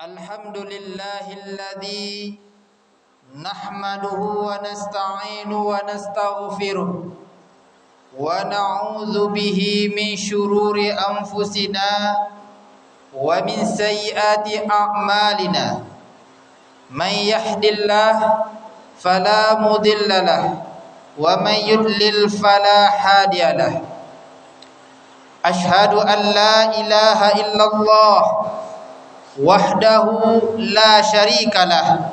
Alhamdulillahilladzi nahmaduhu wa nasta'inu wa nastaghfiruh wa na'udzu bihi min syururi anfusina wa min sayyiati a'malina. Man yahdillahu fala mudilla lahu wa man yudlil fala hadiyalah. Ashhadu an la ilaha illallah wahdahu la syarikalah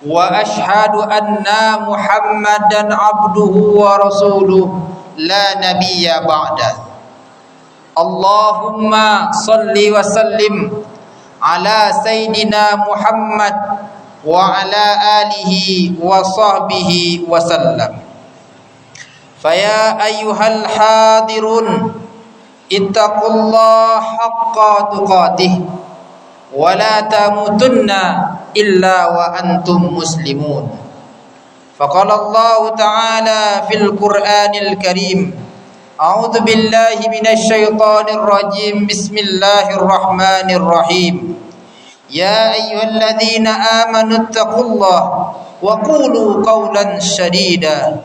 wa ashhadu anna Muhammadan abduhu wa rasuluh la nabiyya ba'da. Allahumma salli wa sallim ala sayyidina Muhammad wa ala alihi wa sahbihi wa sallam. Faya ayyuhal hadirun ittaqullaha haqqa tuqatih wa la tamutunna illa wa antum muslimun. Faqala Allah ta'ala fil Qur'anil Karim, a'udzu billahi minasy syaithanir rajim, bismillahir rahim. Ya ayyuhalladzina amanu taqullaha wa qulu qawlan sadida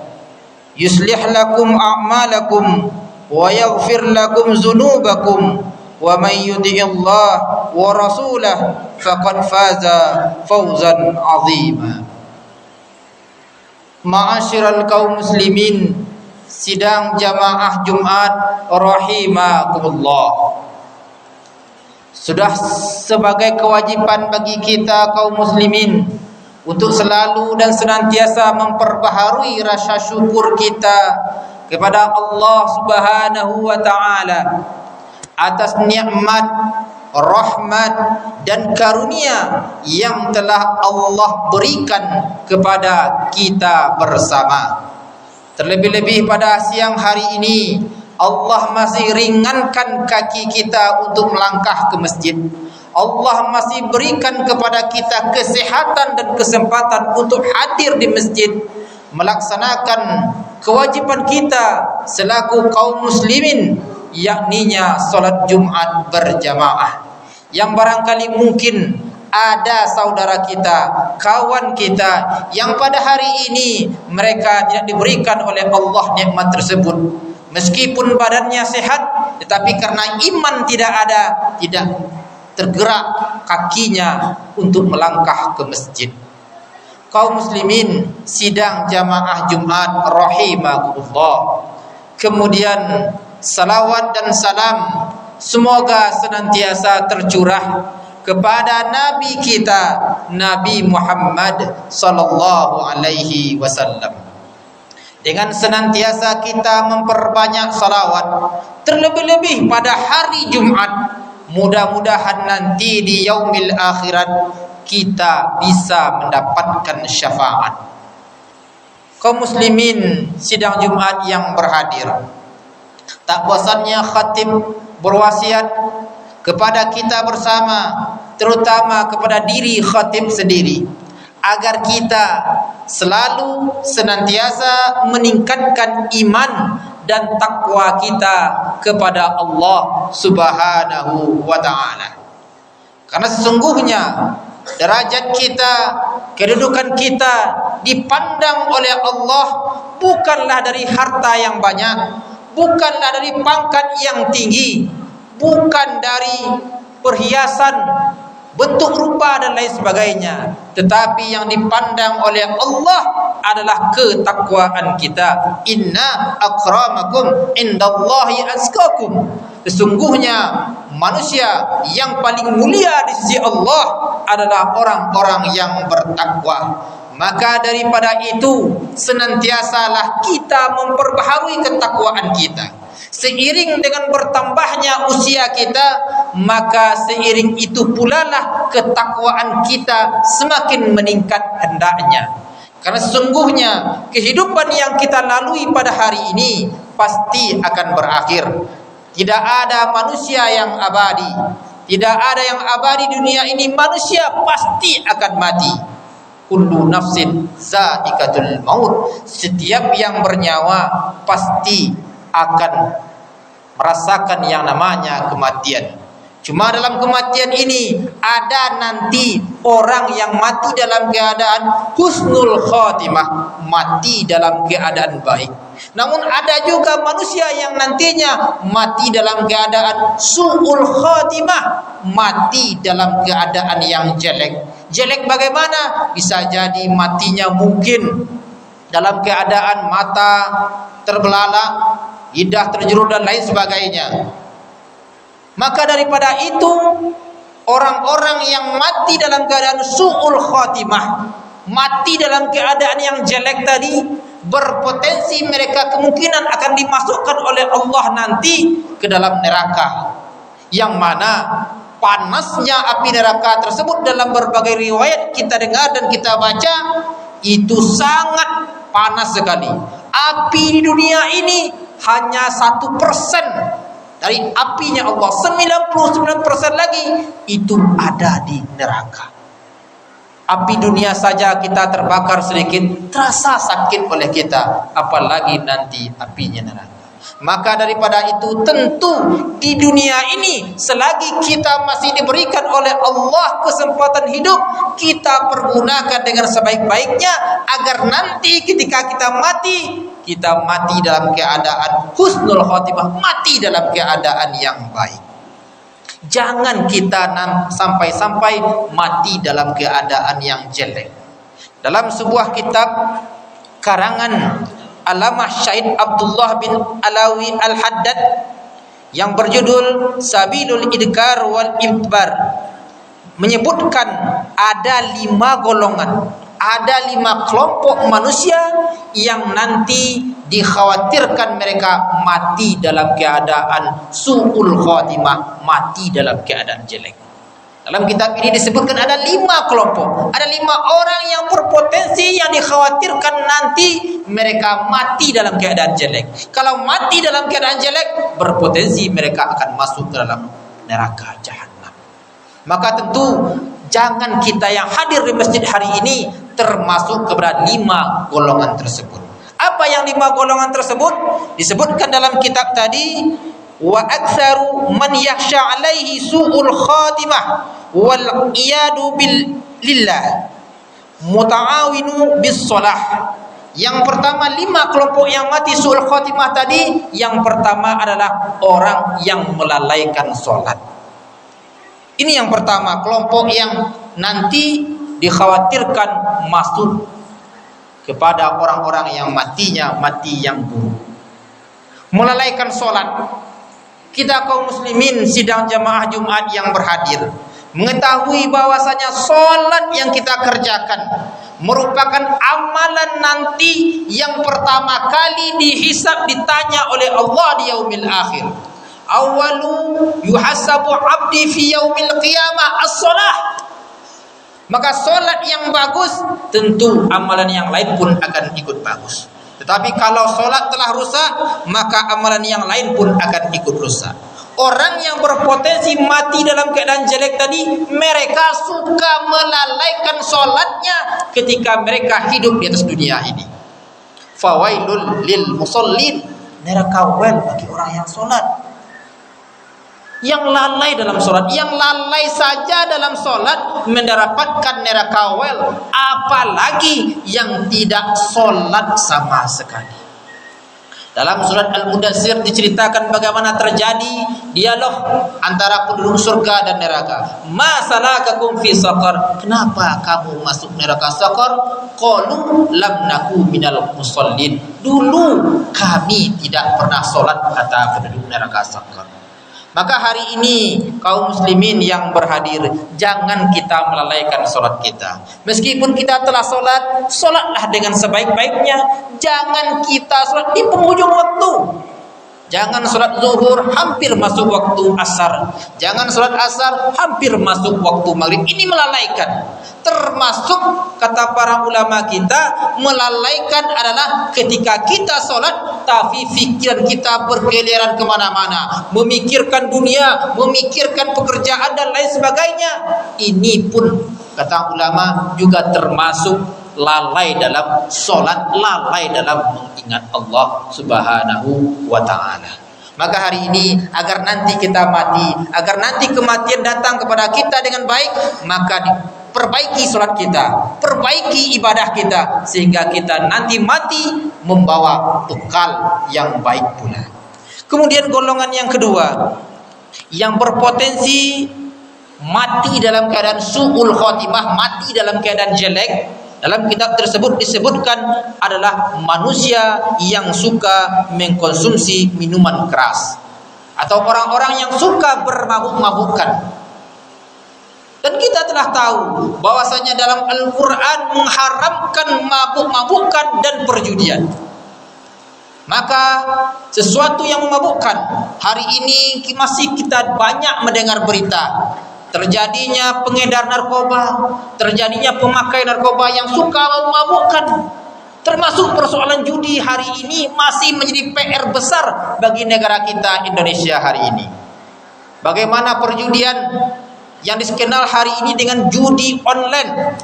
yuslih lakum a'malakum wa yaghfir lakum dzunubakum wa may yuti'illah wa rasulahu faqad faza fawzan 'azima. Ma'asyiral kaum muslimin, sidang jamaah Jumat rahimakumullah. Sudah sebagai kewajiban bagi kita kaum muslimin untuk selalu dan senantiasa memperbaharui rasa syukur kita kepada Allah Subhanahu wa taala atas nikmat, rahmat dan karunia yang telah Allah berikan kepada kita bersama. Terlebih-lebih pada siang hari ini Allah masih ringankan kaki kita untuk melangkah ke masjid. Allah masih berikan kepada kita kesehatan dan kesempatan untuk hadir di masjid, melaksanakan kewajiban kita selaku kaum muslimin, yakninya salat Jumat berjamaah. Yang barangkali mungkin ada saudara kita, kawan kita yang pada hari ini mereka tidak diberikan oleh Allah nikmat tersebut. Meskipun badannya sehat, tetapi karena iman tidak ada, tidak tergerak kakinya untuk melangkah ke masjid. Kaum muslimin sidang jamaah Jumat rahimakumullah. Kemudian salawat dan salam semoga senantiasa tercurah kepada Nabi kita, Nabi Muhammad sallallahu alaihi wasallam. Dengan senantiasa kita memperbanyak salawat, terlebih-lebih pada hari Jumat, mudah-mudahan nanti di yaumil akhirat kita bisa mendapatkan syafaat. Kaum muslimin sidang Jumat yang berhadir, tak bosannya khatib berwasiat kepada kita bersama, terutama kepada diri khatib sendiri, agar kita selalu senantiasa meningkatkan iman dan takwa kita kepada Allah Subhanahu wa ta'ala. Karena sesungguhnya derajat kita, kedudukan kita dipandang oleh Allah bukanlah dari harta yang banyak, bukanlah dari pangkat yang tinggi, bukan dari perhiasan, bentuk rupa dan lain sebagainya, tetapi yang dipandang oleh Allah adalah ketakwaan kita. Inna akramakum indallahi azkakum. Sesungguhnya manusia yang paling mulia di sisi Allah adalah orang-orang yang bertakwa. Maka daripada itu senantiasalah kita memperbaharui ketakwaan kita. Seiring dengan bertambahnya usia kita, maka seiring itu pula lah ketakwaan kita semakin meningkat hendaknya. Karena sesungguhnya kehidupan yang kita lalui pada hari ini pasti akan berakhir. Tidak ada manusia yang abadi. Tidak ada yang abadi dunia ini. Manusia pasti akan mati. Kullu nafsin za'iqatul maut. Setiap yang bernyawa pasti akan merasakan yang namanya kematian. Cuma dalam kematian ini ada nanti orang yang mati dalam keadaan husnul khatimah, mati dalam keadaan baik. Namun ada juga manusia yang nantinya mati dalam keadaan su'ul khatimah, mati dalam keadaan yang jelek. Jelek bagaimana? Bisa jadi matinya mungkin dalam keadaan mata terbelalak, lidah terjerut dan lain sebagainya. Maka daripada itu, orang-orang yang mati dalam keadaan su'ul khatimah, mati dalam keadaan yang jelek tadi, berpotensi mereka kemungkinan akan dimasukkan oleh Allah nanti ke dalam neraka. Yang mana panasnya api neraka tersebut dalam berbagai riwayat kita dengar dan kita baca, itu sangat panas sekali. Api di dunia ini hanya 1% dari apinya Allah, 99% lagi itu ada di neraka. Api dunia saja kita terbakar sedikit terasa sakit oleh kita, apalagi nanti apinya neraka. Maka daripada itu tentu di dunia ini selagi kita masih diberikan oleh Allah kesempatan hidup, kita pergunakan dengan sebaik-baiknya agar nanti ketika kita mati dalam keadaan husnul khatimah, mati dalam keadaan yang baik. Jangan kita sampai-sampai mati dalam keadaan yang jelek. Dalam sebuah kitab karangan Alamah Syahid Abdullah bin Alawi Al-Haddad yang berjudul Sabilul Idkar wal Ibbar menyebutkan ada 5 golongan, ada 5 kelompok manusia yang nanti dikhawatirkan mereka mati dalam keadaan su'ul khatimah, mati dalam keadaan jelek. Dalam kitab ini disebutkan ada 5 kelompok, ada 5 orang yang berpotensi yang dikhawatirkan nanti mereka mati dalam keadaan jelek. Kalau mati dalam keadaan jelek, berpotensi mereka akan masuk ke dalam neraka jahanam. Maka tentu jangan kita yang hadir di masjid hari ini termasuk kepada 5 golongan tersebut. Apa yang 5 golongan tersebut? Disebutkan dalam kitab tadi, wa aktsaru man yakhsha alaihi su'ul khatimah wal iyadu lillah muta'awinu bis shalah. Yang pertama 5 kelompok yang mati su'ul khatimah tadi, yang pertama adalah orang yang melalaikan salat. Ini yang pertama, kelompok yang nanti dikhawatirkan masuk kepada orang-orang yang matinya mati yang buruk. Melalaikan salat. Kita kaum muslimin sidang jamaah Jumat yang berhadir mengetahui bahwasanya salat yang kita kerjakan merupakan amalan nanti yang pertama kali dihisab, ditanya oleh Allah di yaumil akhir. Awalu yuhasabu abdi fi yaumil qiyamah as-salah. Maka salat yang bagus, tentu amalan yang lain pun akan ikut bagus. Tetapi kalau solat telah rusak, maka amalan yang lain pun akan ikut rusak. Orang yang berpotensi mati dalam keadaan jelek tadi, mereka suka melalaikan solatnya ketika mereka hidup di atas dunia ini. Fawailul lil musallin, neraka wel bagi orang yang solat. Yang lalai dalam solat, yang lalai saja dalam solat mendapatkan neraka wel, apalagi yang tidak solat sama sekali. Dalam surat Al-Mudaththir diceritakan bagaimana terjadi dialog antara penduduk surga dan neraka. Ma salakakum fi saqar? Kenapa kamu masuk neraka saqar? Qalu lam naku minal musallin. Dulu kami tidak pernah solat, kata penduduk neraka saqar. Maka hari ini kaum muslimin yang berhadir, jangan kita melalaikan solat kita. Meskipun kita telah solat, solatlah dengan sebaik-baiknya. Jangan kita solat di penghujung waktu. Jangan solat zuhur hampir masuk waktu asar. Jangan solat asar hampir masuk waktu maghrib. Ini melalaikan. Termasuk kata para ulama kita, melalaikan adalah ketika kita solat tapi fikiran kita berkeliaran kemana-mana, memikirkan dunia, memikirkan pekerjaan dan lain sebagainya. Ini pun kata ulama juga termasuk lalai dalam solat, lalai dalam mengingat Allah Subhanahu wa ta'ala. Maka hari ini agar nanti kita mati, agar nanti kematian datang kepada kita dengan baik, maka perbaiki sholat kita, perbaiki ibadah kita, sehingga kita nanti mati membawa bekal yang baik pula. Kemudian golongan yang kedua, yang berpotensi mati dalam keadaan su'ul khotimah, mati dalam keadaan jelek, dalam kitab tersebut disebutkan adalah manusia yang suka mengkonsumsi minuman keras, atau orang-orang yang suka bermabuk-mabukan. Dan kita telah tahu bahwasanya dalam Al-Quran mengharamkan mabuk-mabukan dan perjudian. Maka sesuatu yang memabukkan, hari ini masih kita banyak mendengar berita terjadinya pengedar narkoba, terjadinya pemakai narkoba yang suka memabukkan. Termasuk persoalan judi hari ini masih menjadi PR besar bagi negara kita Indonesia hari ini. Bagaimana perjudian yang dikenal hari ini dengan judi online,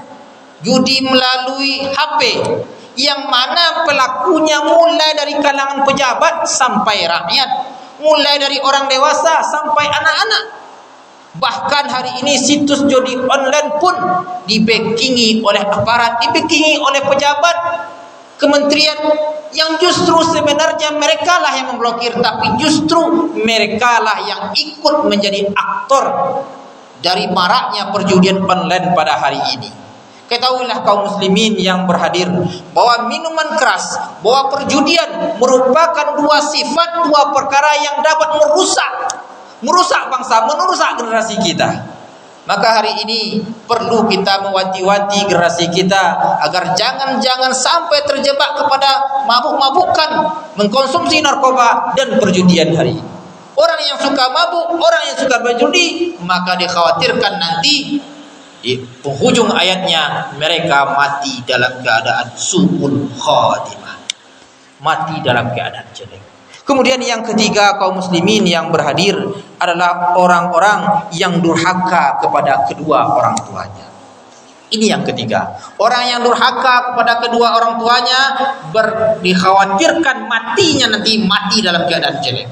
judi melalui HP, yang mana pelakunya mulai dari kalangan pejabat sampai rakyat, mulai dari orang dewasa sampai anak-anak. Bahkan hari ini situs judi online pun dibackingi oleh aparat, dibackingi oleh pejabat kementerian, yang justru sebenarnya mereka lah yang memblokir, tapi justru mereka lah yang ikut menjadi aktor dari maraknya perjudian online pada hari ini. Ketahuilah kaum muslimin yang berhadir bahwa minuman keras, bahwa perjudian merupakan dua sifat, dua perkara yang dapat merusak bangsa, merusak generasi kita. Maka hari ini perlu kita mewanti-wanti generasi kita agar jangan sampai terjebak kepada mabuk-mabukan, mengkonsumsi narkoba dan perjudian hari ini. Orang yang suka mabuk, orang yang suka berjudi, maka dikhawatirkan nanti di penghujung ayatnya mereka mati dalam keadaan su'ul khatimah, mati dalam keadaan jelek. Kemudian yang ketiga kaum muslimin yang berhadir adalah orang-orang yang durhaka kepada kedua orang tuanya. Ini yang ketiga. Orang yang durhaka kepada kedua orang tuanya dikhawatirkan matinya nanti mati dalam keadaan jelek.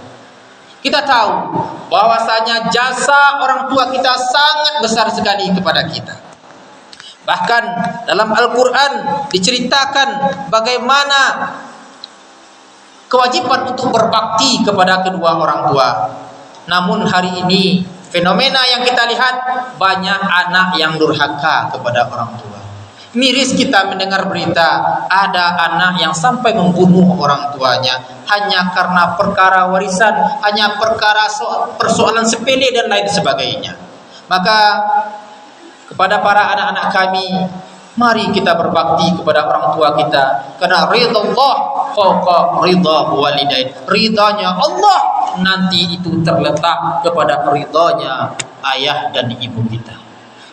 Kita tahu bahwasanya jasa orang tua kita sangat besar sekali kepada kita. Bahkan dalam Al-Quran diceritakan bagaimana kewajiban untuk berbakti kepada kedua orang tua. Namun hari ini fenomena yang kita lihat, banyak anak yang durhaka kepada orang tua. Miris kita mendengar berita ada anak yang sampai membunuh orang tuanya hanya karena perkara warisan, hanya perkara persoalan sepele dan lain sebagainya. Maka kepada para anak-anak kami, mari kita berbakti kepada orang tua kita, karena ridha Allah fauqa ridha walidain. Ridhanya Allah nanti itu terletak kepada ridhanya ayah dan ibu kita.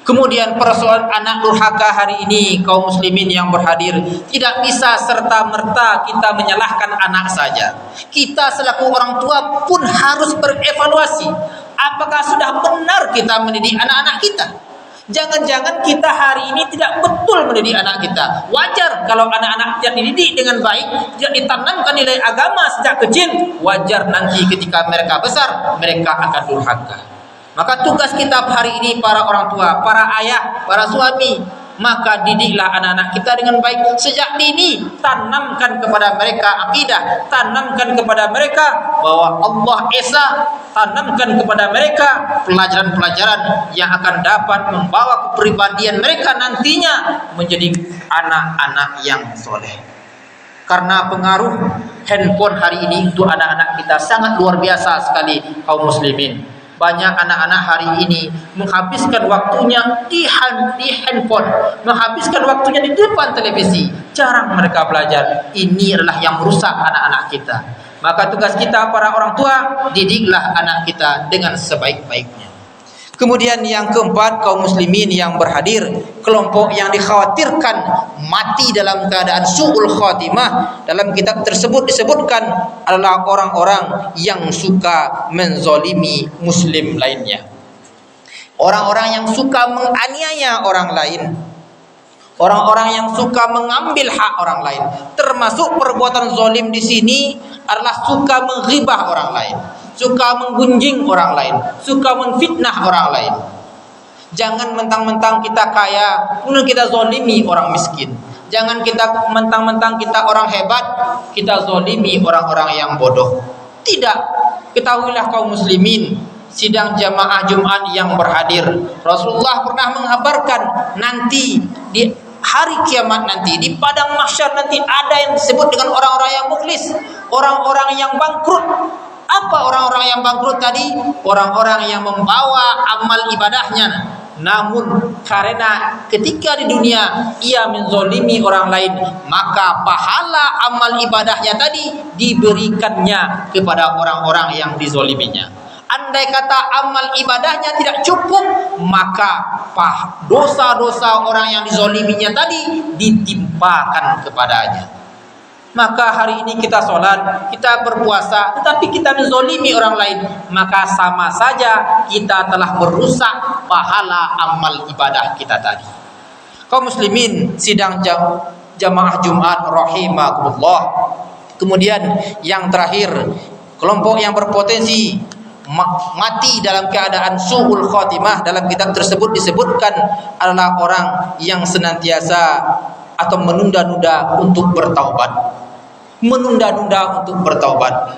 Kemudian persoalan anak durhaka hari ini kaum muslimin yang berhadir, tidak bisa serta-merta kita menyalahkan anak saja. Kita selaku orang tua pun harus berevaluasi, apakah sudah benar kita mendidik anak-anak kita. Jangan-jangan kita hari ini tidak betul mendidik anak kita. Wajar kalau anak-anak tidak dididik dengan baik, tidak ditanamkan nilai agama sejak kecil, wajar nanti ketika mereka besar mereka akan durhaka. Maka tugas kita hari ini para orang tua, para ayah, para suami, maka didiklah anak-anak kita dengan baik sejak dini. Tanamkan kepada mereka akidah, tanamkan kepada mereka bahwa Allah Esa, tanamkan kepada mereka pelajaran-pelajaran yang akan dapat membawa kepribadian mereka nantinya menjadi anak-anak yang soleh. Karena pengaruh handphone hari ini untuk anak-anak kita sangat luar biasa sekali kaum muslimin. Banyak anak-anak hari ini menghabiskan waktunya di handphone, menghabiskan waktunya di depan televisi. Jarang mereka belajar. Ini adalah yang merusak anak-anak kita. Maka tugas kita para orang tua, didiklah anak kita dengan sebaik-baiknya. Kemudian yang keempat kaum muslimin yang berhadir, kelompok yang dikhawatirkan mati dalam keadaan su'ul khatimah, dalam kitab tersebut disebutkan adalah orang-orang yang suka menzolimi muslim lainnya. Orang-orang yang suka menganiaya orang lain. Orang-orang yang suka mengambil hak orang lain, termasuk perbuatan zalim di sini adalah suka menghibah orang lain, suka menggunjing orang lain, suka menfitnah orang lain. Jangan mentang-mentang kita kaya, kemudian kita zalimi orang miskin. Jangan kita mentang-mentang kita orang hebat, kita zalimi orang-orang yang bodoh. Tidak. Ketahuilah kaum muslimin, sidang jamaah Jumat yang berhadir, Rasulullah pernah mengabarkan nanti di hari kiamat nanti, di padang mahsyar nanti ada yang disebut dengan orang-orang yang muflis, orang-orang yang bangkrut. Apa orang-orang yang bangkrut tadi? Orang-orang yang membawa amal ibadahnya, namun karena ketika di dunia ia menzolimi orang lain, maka pahala amal ibadahnya tadi diberikannya kepada orang-orang yang dizoliminya. Andai kata amal ibadahnya tidak cukup, maka dosa-dosa orang yang dizoliminya tadi ditimpakan kepadanya. Maka hari ini kita sholat, kita berpuasa, tetapi kita menzolimi orang lain, maka sama saja kita telah merusak pahala amal ibadah kita tadi. Kaum muslimin sidang jamaah Jumat rahimakumullah. Kemudian yang terakhir, kelompok yang berpotensi mati dalam keadaan su'ul khatimah, dalam kitab tersebut disebutkan adalah orang yang senantiasa atau menunda-nunda untuk bertaubat. Menunda-nunda untuk bertaubat.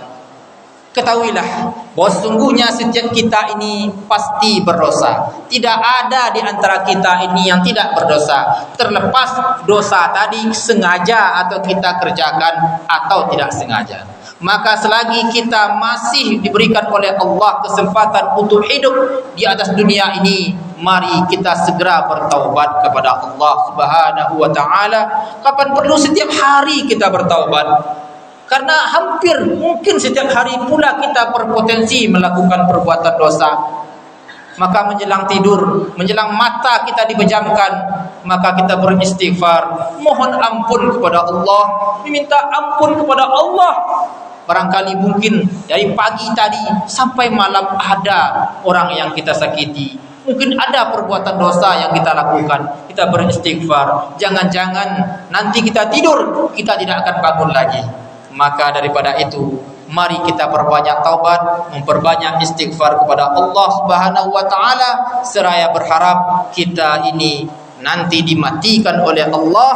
Ketahuilah bahwa sesungguhnya setiap kita ini pasti berdosa. Tidak ada di antara kita ini yang tidak berdosa, terlepas dosa tadi sengaja atau kita kerjakan atau tidak sengaja. Maka selagi kita masih diberikan oleh Allah kesempatan untuk hidup di atas dunia ini, mari kita segera bertaubat kepada Allah Subhanahu wa taala. Kapan perlu setiap hari kita bertaubat. Karena hampir mungkin setiap hari pula kita berpotensi melakukan perbuatan dosa. Maka menjelang tidur, menjelang mata kita dipejamkan, maka kita beristighfar, mohon ampun kepada Allah, meminta ampun kepada Allah. Barangkali mungkin dari pagi tadi sampai malam ada orang yang kita sakiti, mungkin ada perbuatan dosa yang kita lakukan. Kita beristighfar. Jangan-jangan nanti kita tidur, kita tidak akan bangun lagi. Maka daripada itu, mari kita perbanyak taubat, memperbanyak istighfar kepada Allah Subhanahu wa taala, seraya berharap kita ini nanti dimatikan oleh Allah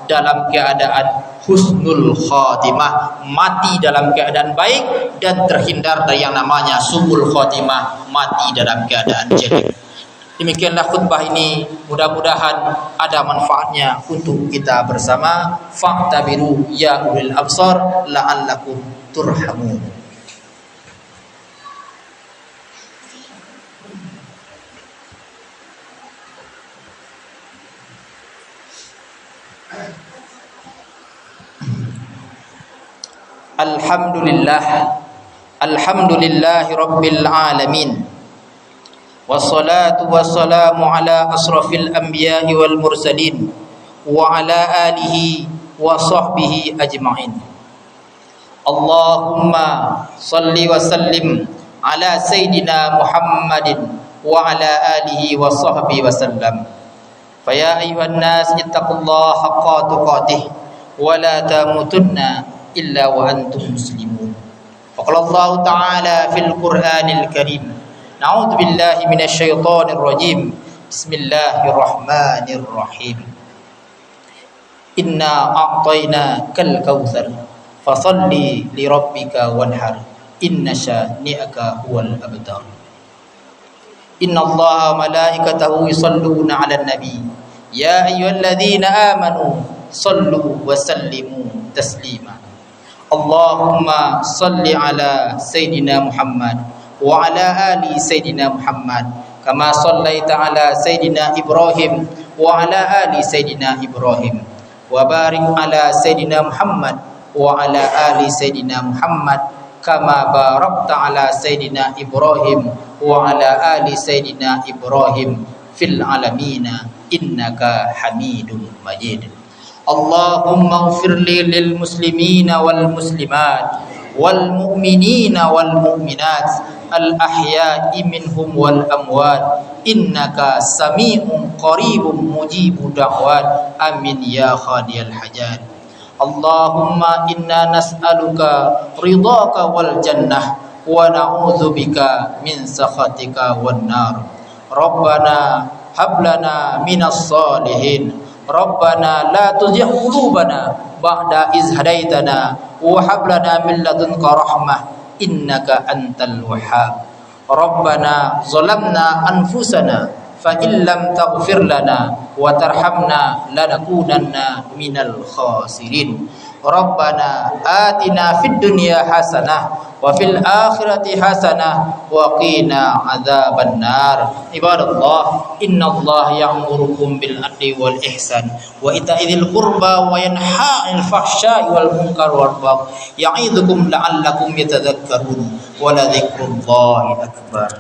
dalam keadaan husnul khatimah, mati dalam keadaan baik dan terhindar dari yang namanya su'ul khatimah, mati dalam keadaan jelek. Demikianlah khutbah ini, mudah-mudahan ada manfaatnya untuk kita bersama. Fa'tabiru ya ulil absar la'allakum turhamun. Alhamdulillahi rabbil alamin. Wassalatu wassalamu ala asrafil anbiya'i wal mursalin wa ala alihi wa sahbihi ajma'in. Allahumma salli wa sallim ala sayyidina Muhammadin wa ala alihi wa sahbihi wa sallam. Faya ayuhan nas ittaqullaha haqqa tuqatih wa la tamutunna illa wa antum muslimun. Faqala Allah ta'ala fil Qur'anil Karim, A'udzu billahi minasy syaithanir rajim. Bismillahirrahmanirrahim. Inna a'tainakal kautsar fashalli li rabbika wanhar inna syani'aka huwal abtar. Innallaha wa malaikatahu yusholluna 'alan nabi ya ayyuhalladzina amanu shallu wa sallimu taslima. Allahumma shalli ala sayyidina Muhammad wa ala ali sayyidina Muhammad kama shallaita ala sayyidina Ibrahim wa ala ali sayyidina Ibrahim wa barik ala sayyidina Muhammad wa ala ali sayyidina Muhammad kama barakta ala sayyidina Ibrahim wa ala ali sayyidina Ibrahim fil alamin innaka Hamidum Majid. Allahumma ighfirli lil muslimina wal muslimat wal mu'minina wal mu'minat al-ahya'i minhum wal amwat innaka sami'un qaribun mujibud da'wat amin ya qadiyal hajat. Allahumma inna nas'aluka ridhaka wal jannah wa na'udzubika min sakhatika wan nar. Rabbana hablana minas salihin. Rabbana la tuzigh qulubana ba'da iz hadaitana wa hab lana min ladunka rahmah innaka antal wahhab. Rabbana zalamna anfusana fa in lam taghfir lana wa tarhamna lanakunanna minal khasirin. Rabbana atina fid dunya hasanah wa fil akhirati hasanah wa qina adzaban nar. Ibadallah, innallaha ya'murukum bil adli wal ihsan wa ita'idzil qurba wa yanha 'anil fahsya'i wal munkar wal baghi ya'idzukum la'allakum yatadhakkarun wa la dzikrullahi akbar.